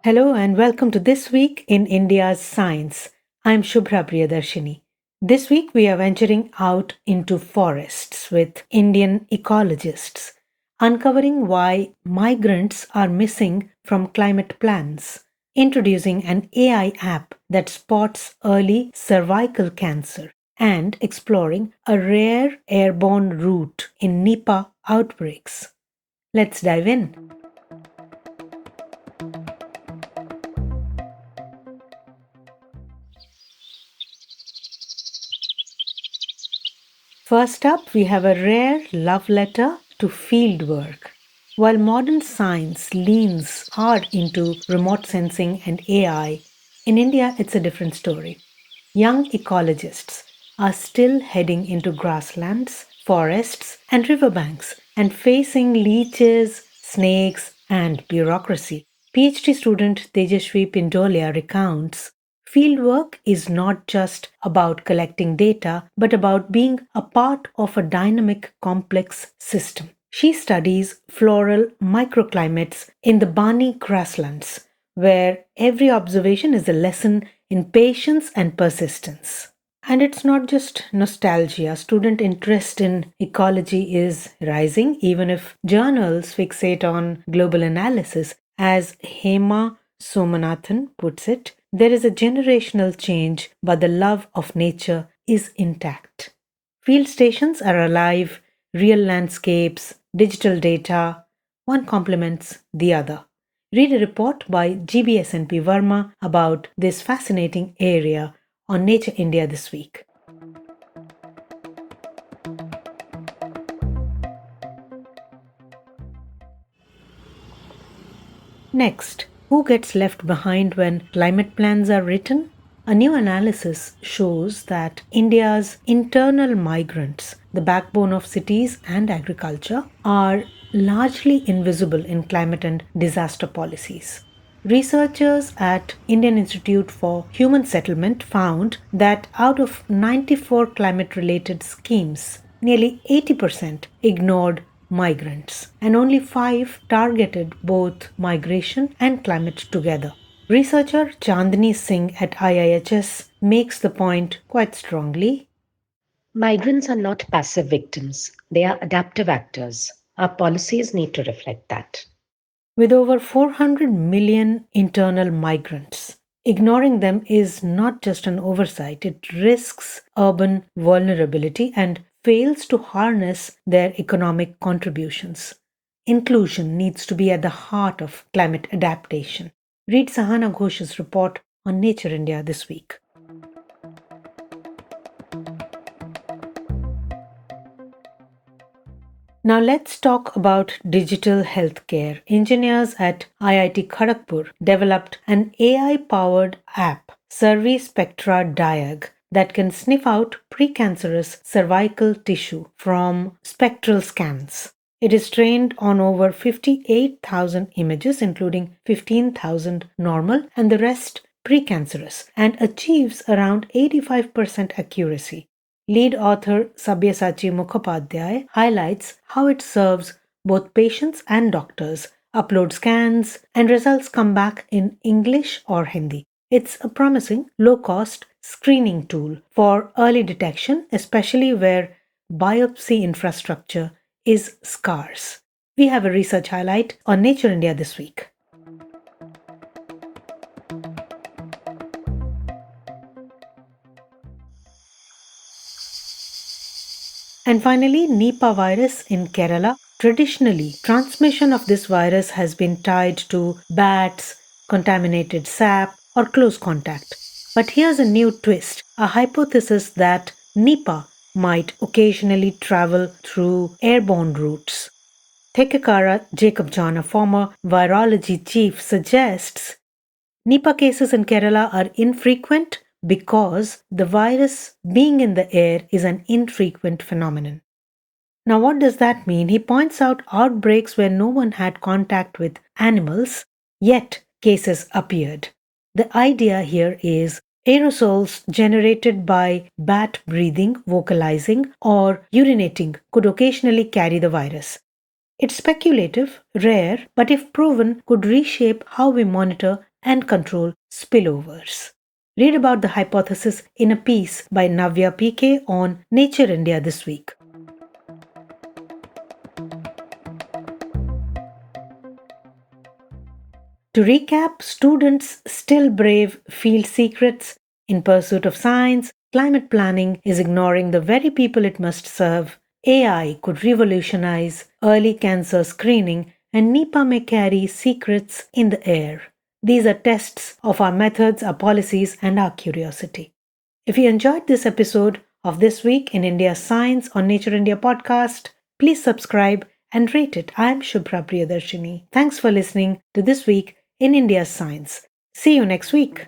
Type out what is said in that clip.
Hello and welcome to This Week in India's Science. I'm Subhra Priyadarshini. This week we are venturing out into forests with Indian ecologists, uncovering why migrants are missing from climate plans, introducing an AI app that spots early cervical cancer, and exploring a rare airborne route in Nipah outbreaks. Let's dive in. First up, we have a rare love letter to fieldwork. While modern science leans hard into remote sensing and AI, in India it's a different story. Young ecologists are still heading into grasslands, forests, and riverbanks and facing leeches, snakes, and bureaucracy. PhD student Tejasvi Pindolia recounts fieldwork is not just about collecting data, but about being a part of a dynamic, complex system. She studies floral microclimates in the Bani grasslands, where every observation is a lesson in patience and persistence. And it's not just nostalgia. Student interest in ecology is rising, even if journals fixate on global analysis. As Hema Somanathan puts it, there is a generational change, but the love of nature is intact. Field stations are alive, real landscapes, digital data. One complements the other. Read a report by GBSNP Verma about this fascinating area on Nature India this week. Next, who gets left behind when climate plans are written? A new analysis shows that India's internal migrants, the backbone of cities and agriculture, are largely invisible in climate and disaster policies. Researchers at Indian Institute for Human Settlement found that out of 94 climate related schemes, nearly 80% ignored migrants, and only 5 targeted both migration and climate together. Researcher Chandni Singh at IIHS makes the point quite strongly. Migrants are not passive victims, they are adaptive actors. Our policies need to reflect that. With over 400 million internal migrants, ignoring them is not just an oversight, it risks urban vulnerability and fails to harness their economic contributions. Inclusion needs to be at the heart of climate adaptation. Read Sahana Ghosh's report on Nature India this week. Now let's talk about digital healthcare. Engineers at IIT Kharagpur developed an AI-powered app, Cervispectra Diag, that can sniff out precancerous cervical tissue from spectral scans. It is trained on over 58,000 images, including 15,000 normal and the rest precancerous, and achieves around 85% accuracy. Lead author Sabyasachi Mukhopadhyay highlights how it serves both patients and doctors, upload scans, and results come back in English or Hindi. It's a promising, low-cost screening tool for early detection, especially where biopsy infrastructure is scarce. We have a research highlight on Nature India this week. And finally, Nipah virus in Kerala. Traditionally, transmission of this virus has been tied to bats, contaminated sap, or close contact. But here's a new twist, a hypothesis that Nipah might occasionally travel through airborne routes. Thekekara Jacob John, a former virology chief, suggests Nipah cases in Kerala are infrequent because the virus being in the air is an infrequent phenomenon. Now, what does that mean? He points out outbreaks where no one had contact with animals, yet cases appeared. The idea here is aerosols generated by bat breathing, vocalizing, or urinating could occasionally carry the virus. It's speculative, rare, but if proven, could reshape how we monitor and control spillovers. Read about the hypothesis in a piece by Navya PK on Nature India this week. To recap, students still brave field secrets in pursuit of science. Climate planning is ignoring the very people it must serve. AI could revolutionize early cancer screening, and Nipah may carry secrets in the air. These are tests of our methods, our policies, and our curiosity. If you enjoyed this episode of This Week in India Science on Nature India podcast, please subscribe and rate it. I'm Subhra Priyadarshini. Thanks for listening to This Week in India's Science. See you next week.